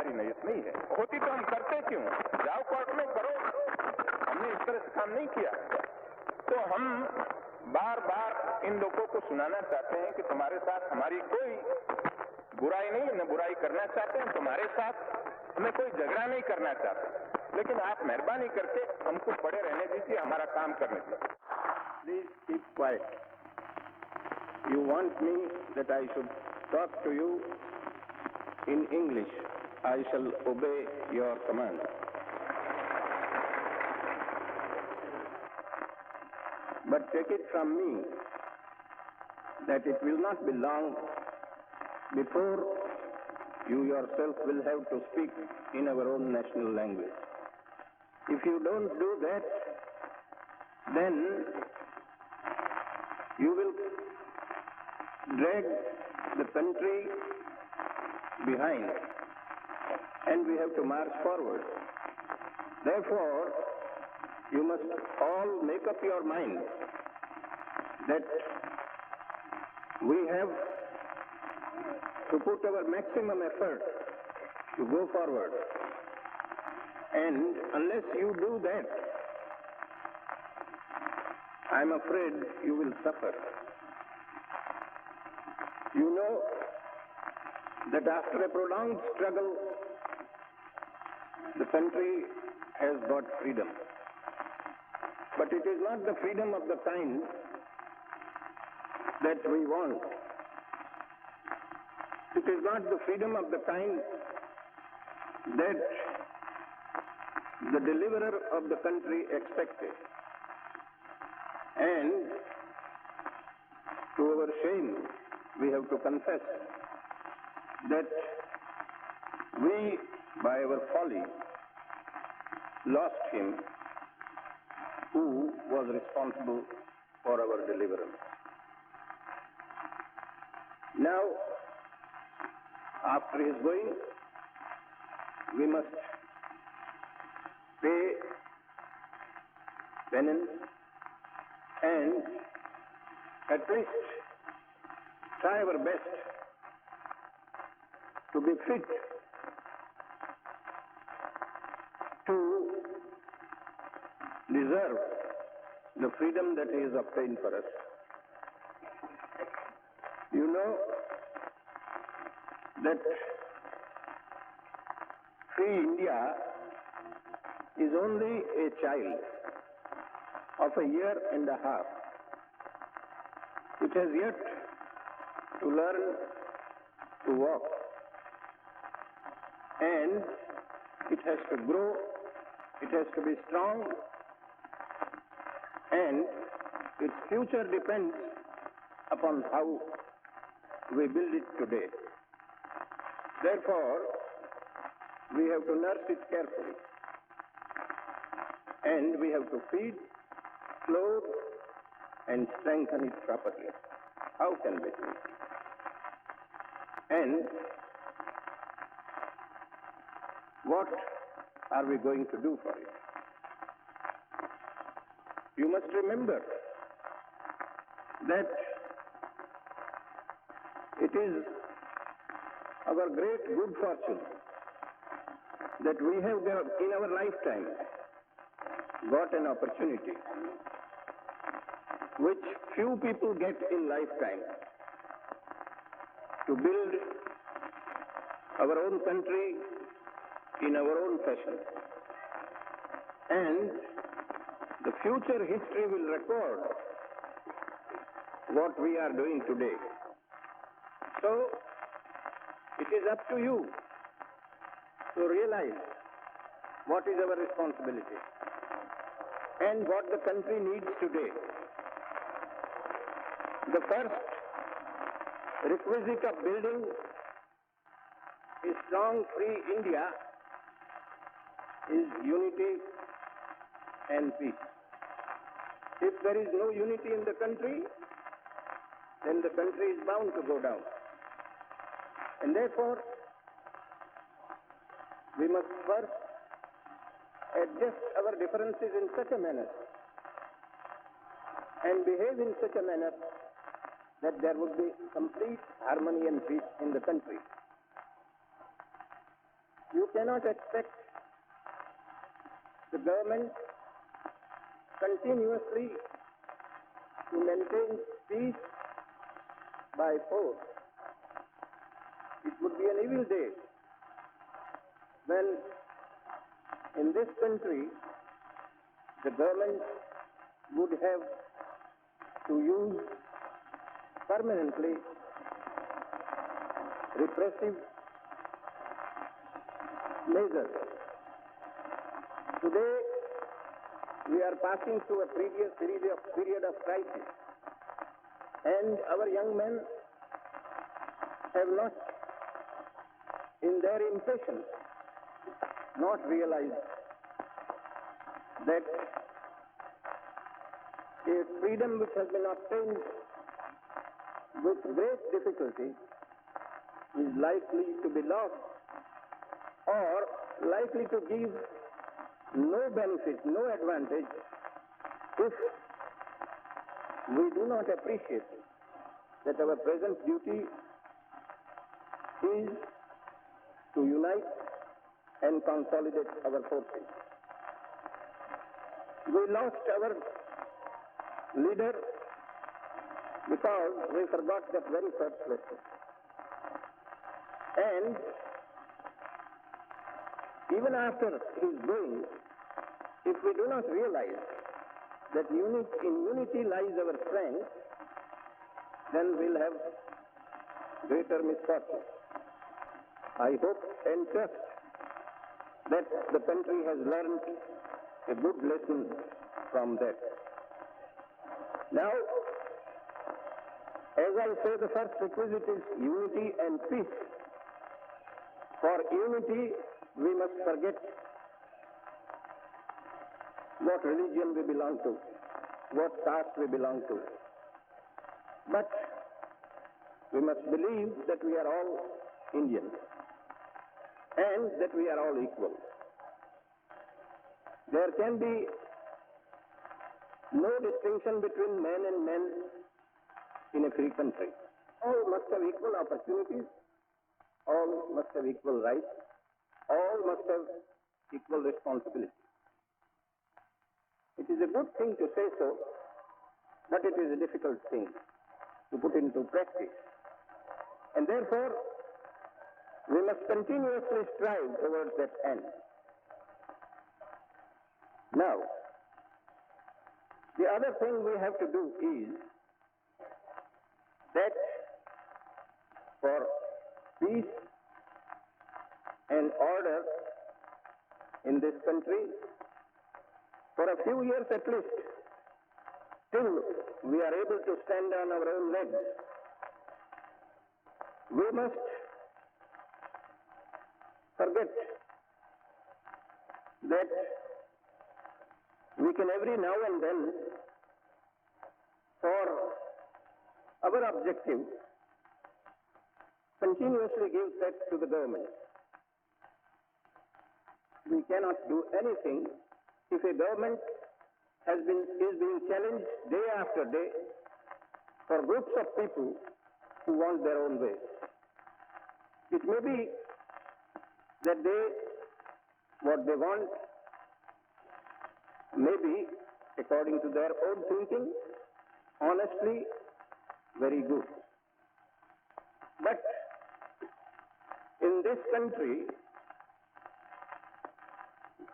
हमारी नीयत नहीं है। होती तो हम करते क्यों? जाओ कोर्ट में करो, हमने इस तरह से काम नहीं किया। तो हम बार बार इन लोगों को सुनाना चाहते हैं कि तुम्हारे साथ हमारी कोई बुराई नहीं, न बुराई करना चाहते हैं तुम्हारे साथ, हमें कोई झगड़ा नहीं करना चाहते, लेकिन आप मेहरबानी करके हमको पड़े रहने दीजिए, हमारा काम करने दीजिए। Please keep quiet. You want me that I should talk to you in English. I shall obey your command. But take it from me that it will not be long before you yourself will have to speak in our own national language. If you don't do that, then you will drag the country behind, and we have to march forward. Therefore, you must all make up your mind that we have to put our maximum effort to go forward. And unless you do that, I'm afraid you will suffer. You know that after a prolonged struggle, the country has got freedom. But it is not the freedom of the kind that we want. It is not the freedom of the kind that the deliverer of the country expected. And to our shame, we have to confess that we, by our folly, lost him who was responsible for our deliverance. Now, after his going, we must pay penance and at least try our best to be fit to deserve the freedom that is obtained for us. You know that free India is only a child of a year and a half. It has yet to learn to walk, and it has to grow, it has to be strong, and its future depends upon how we build it today. Therefore, we have to nurse it carefully, and we have to feed, clothe, and strengthen it properly. How can we do it? And what are we going to do for it? You must remember that it is our great good fortune that we have in our lifetime got an opportunity which few people get in lifetime to build our own country in our own fashion. And the future history will record what we are doing today. So, it is up to you to realize what is our responsibility and what the country needs today. The first requisite of building a strong, free India is unity and peace. If there is no unity in the country, then the country is bound to go down. And therefore, we must first adjust our differences in such a manner and behave in such a manner that there would be complete harmony and peace in the country. You cannot expect the government continuously to maintain peace by force. It would be an evil day when in this country the government would have to use permanently repressive measures. Today, we are passing through a period of crisis, and our young men have not, in their impatience, not realized that a freedom which has been obtained with great difficulty is likely to be lost or likely to give no benefit, no advantage if we do not appreciate that our present duty is to unite and consolidate our forces. We lost our leader because we forgot that very first lesson. And even after his going, if we do not realize that in unity lies our strength, then we'll have greater misfortune. I hope and trust that the country has learned a good lesson from that. Now, as I say, the first requisite is unity and peace. For unity, we must forget what religion we belong to, what caste we belong to. But we must believe that we are all Indians and that we are all equal. There can be no distinction between men and men in a free country. All must have equal opportunities, all must have equal rights, all must have equal responsibility. It is a good thing to say so, but it is a difficult thing to put into practice. And therefore, we must continuously strive towards that end. Now, the other thing we have to do is that for peace and order in this country, for a few years at least, till we are able to stand on our own legs, we must forget that we can every now and then, for our objective, continuously give threats to the government. We cannot do anything if a government is being challenged day after day for groups of people who want their own way. It may be that what they want may be, according to their own thinking, honestly very good. But in this country,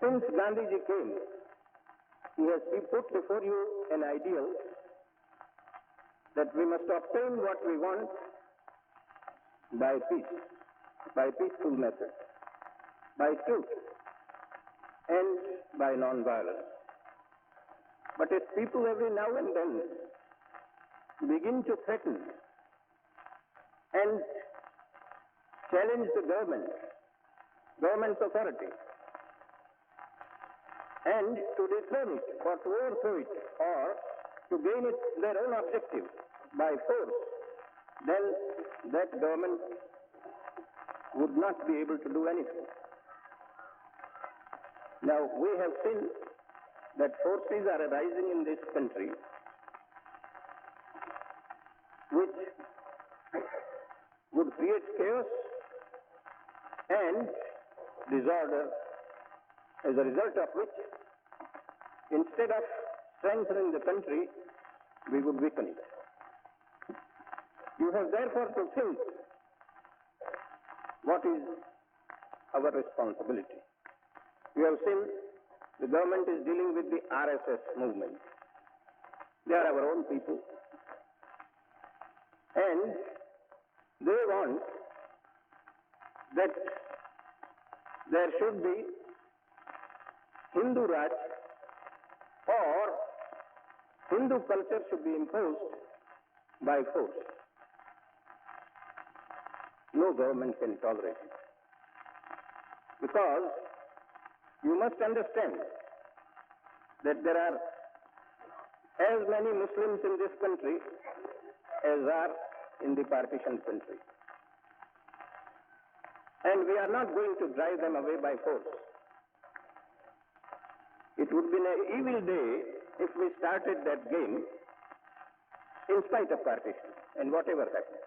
since Gandhiji came, he has put before you an ideal that we must obtain what we want by peace, by peaceful methods, by truth, and by non-violence. But if people every now and then begin to threaten and challenge the government's authority, and to dethrone it or to overthrow it or to gain their own objective by force, then that government would not be able to do anything. Now, we have seen that forces are arising in this country which would create chaos and disorder, as a result of which, instead of strengthening the country, we would weaken it. You have therefore to think what is our responsibility. You have seen the government is dealing with the RSS movement. They are our own people. And they want that there should be Hindu Raj or Hindu culture should be imposed by force. No government can tolerate it. Because you must understand that there are as many Muslims in this country as are in the partition country. And we are not going to drive them away by force. It would be an evil day if we started that game in spite of partition and whatever happens.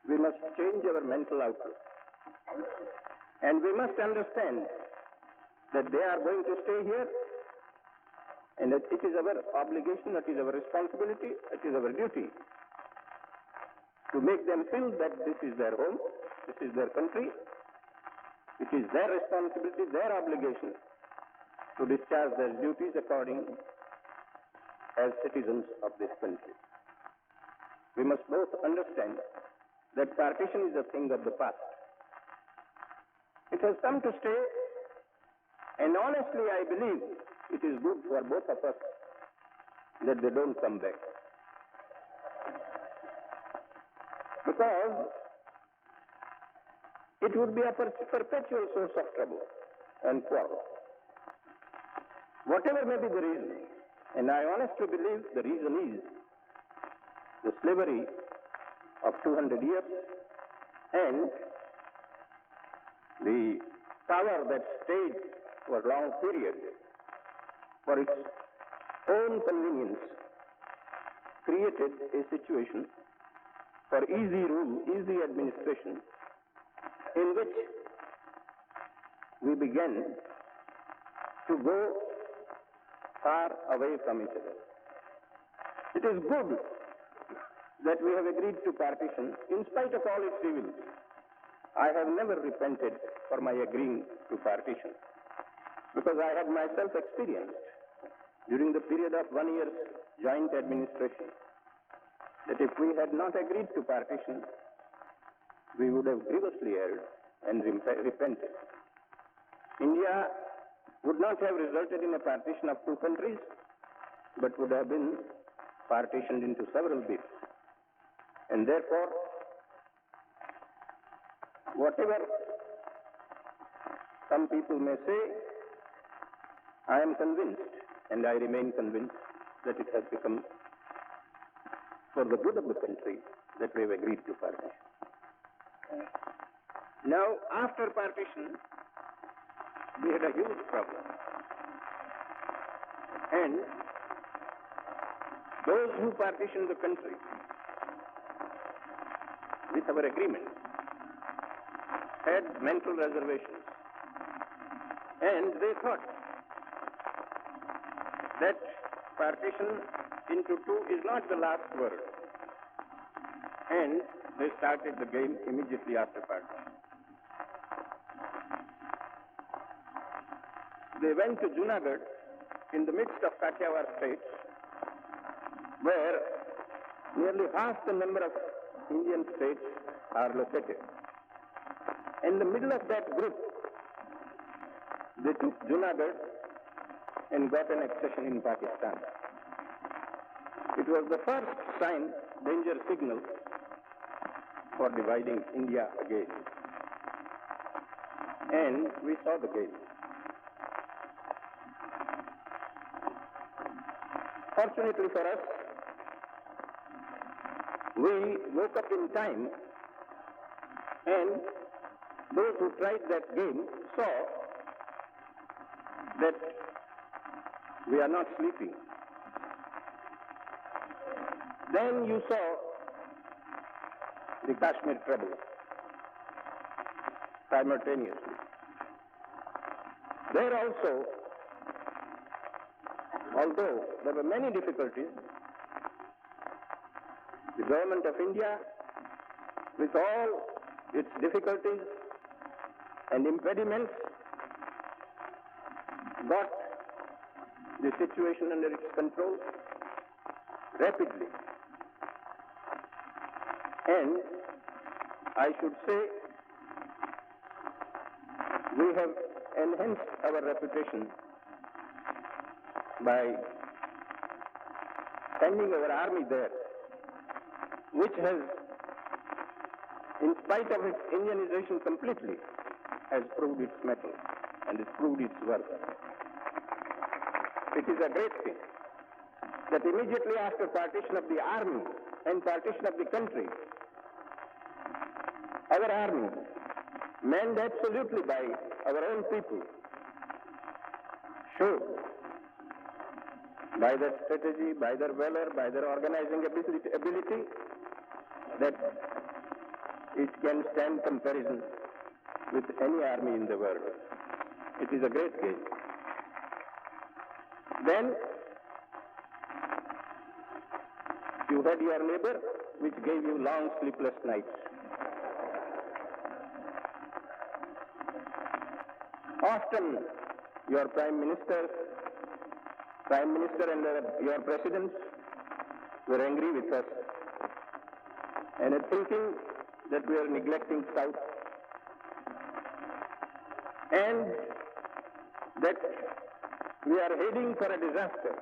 We must change our mental outlook. And we must understand that they are going to stay here, and that it is our obligation, it is our responsibility, it is our duty to make them feel that this is their home, this is their country, it is their responsibility, their obligation to discharge their duties according as citizens of this country. We must both understand that partition is a thing of the past. It has come to stay, and honestly I believe it is good for both of us that they don't come back. Because it would be a perpetual source of trouble and quarrel. Whatever may be the reason, and I honestly believe the reason is the slavery of 200 years and the power that stayed for a long period for its own convenience created a situation for easy rule, easy administration, in which we began to go far away from each other. It is good that we have agreed to partition in spite of all its evils. I have never repented for my agreeing to partition because I had myself experienced during the period of 1 year's joint administration that if we had not agreed to partition, we would have grievously erred and repented. India would not have resulted in a partition of two countries, but would have been partitioned into several bits. And therefore, whatever some people may say, I am convinced, and I remain convinced, that it has become for the good of the country that we have agreed to partition. Now, after partition, we had a huge problem. And those who partitioned the country with our agreement had mental reservations. And they thought that partition into two is not the last word. And they started the game immediately after partition. They went to Junagadh in the midst of Kathiawar states, where nearly half the number of Indian states are located. In the middle of that group, they took Junagadh and got an accession in Pakistan. It was the first sign, danger signal, for dividing India again. And we saw the game. Fortunately for us, we woke up in time, and those who tried that game saw that we are not sleeping. Then you saw the Kashmir trouble. simultaneously. There also, although there were many difficulties, the government of India, with all its difficulties and impediments, got the situation under its control rapidly. And I should say we have enhanced our reputation by sending our army there, which has, in spite of its Indianization completely, has proved its mettle and has proved its worth. It is a great thing that immediately after partition of the army and partition of the country, our army, manned absolutely by our own people, showed by their strategy, by their valor, by their organizing ability, that it can stand comparison with any army in the world. It is a great gain. Then you had your neighbor, which gave you long sleepless nights. Often your Prime Minister and your presidents were angry with us and are thinking that we are neglecting South and that we are heading for a disaster.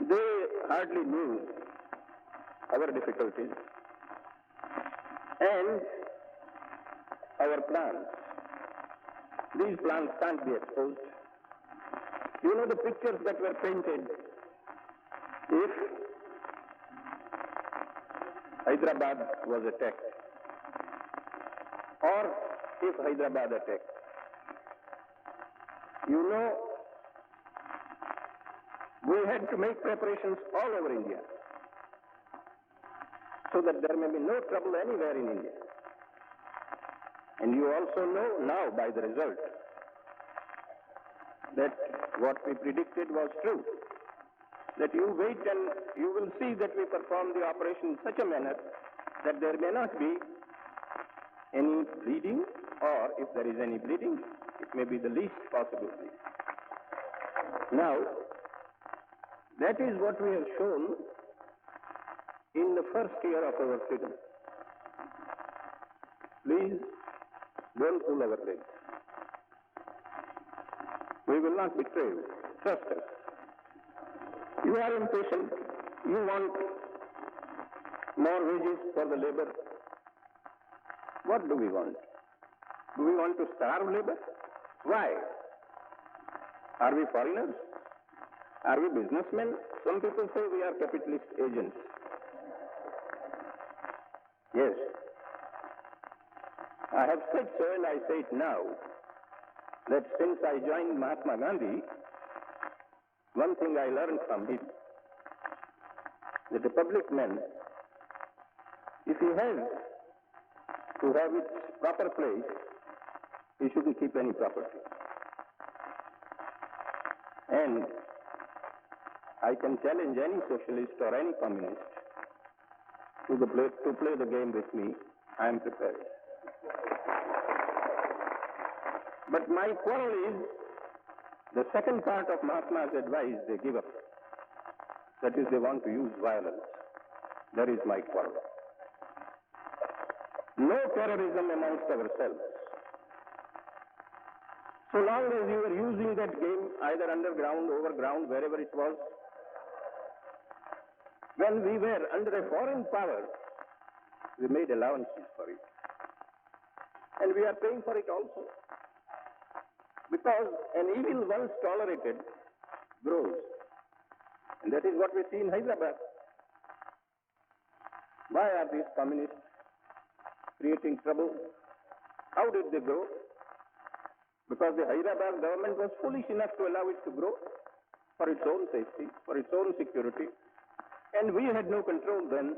They hardly knew our difficulties and our plans. These plans can't be exposed. You know the pictures that were painted if Hyderabad was attacked or if Hyderabad attacked. You know, we had to make preparations all over India so that there may be no trouble anywhere in India. And you also know now by the result that what we predicted was true. That you wait and you will see that we perform the operation in such a manner that there may not be any bleeding, or if there is any bleeding, it may be the least possible bleeding. Now, that is what we have shown in the first year of our freedom. Please don't pull our legs. We will not betray you. Trust us. You are impatient. You want more wages for the labor. What do we want? Do we want to starve labor? Why? Are we foreigners? Are we businessmen? Some people say we are capitalist agents. Yes. I have said so and I say it now, that since I joined Mahatma Gandhi, one thing I learned from him, that a public man, if he has to have its proper place, he shouldn't keep any property. And I can challenge any socialist or any communist to play the game with me. I am prepared. But my quarrel is the second part of Mahatma's advice they give up. That is, they want to use violence. That is my quarrel. No terrorism amongst ourselves. So long as you were using that game, either underground, overground, wherever it was, when we were under a foreign power, we made allowances for it. And we are paying for it also. Because an evil once tolerated grows. And that is what we see in Hyderabad. Why are these communists creating trouble? How did they grow? Because the Hyderabad government was foolish enough to allow it to grow for its own safety, for its own security. And we had no control then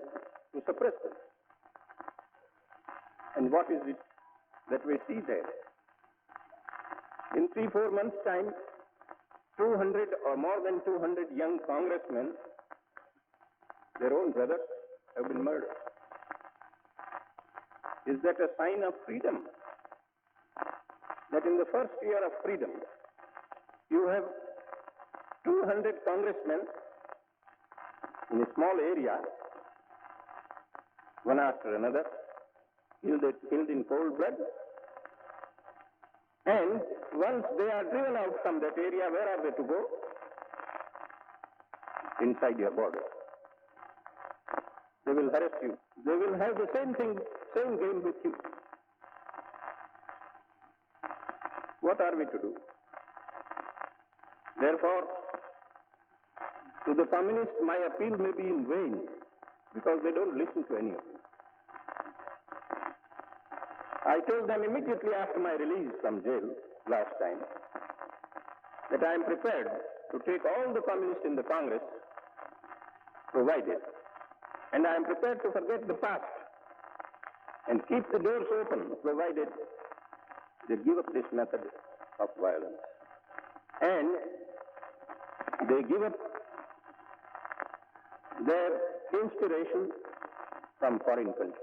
to suppress them. And what is it that we see there. In 3-4 months' time, 200 or more than 200 young congressmen, their own brothers, have been murdered. Is that a sign of freedom? That in the first year of freedom, you have 200 congressmen in a small area, one after another, killed in cold blood. And once they are driven out from that area, where are they to go? Inside your border. They will harass you. They will have the same thing, same game with you. What are we to do? Therefore, to the communists, my appeal may be in vain, because they don't listen to any of it. I told them immediately after my release from jail last time that I am prepared to take all the communists in the Congress, provided, and I am prepared to forget the past and keep the doors open, provided they give up this method of violence. And they give up their inspiration from foreign countries.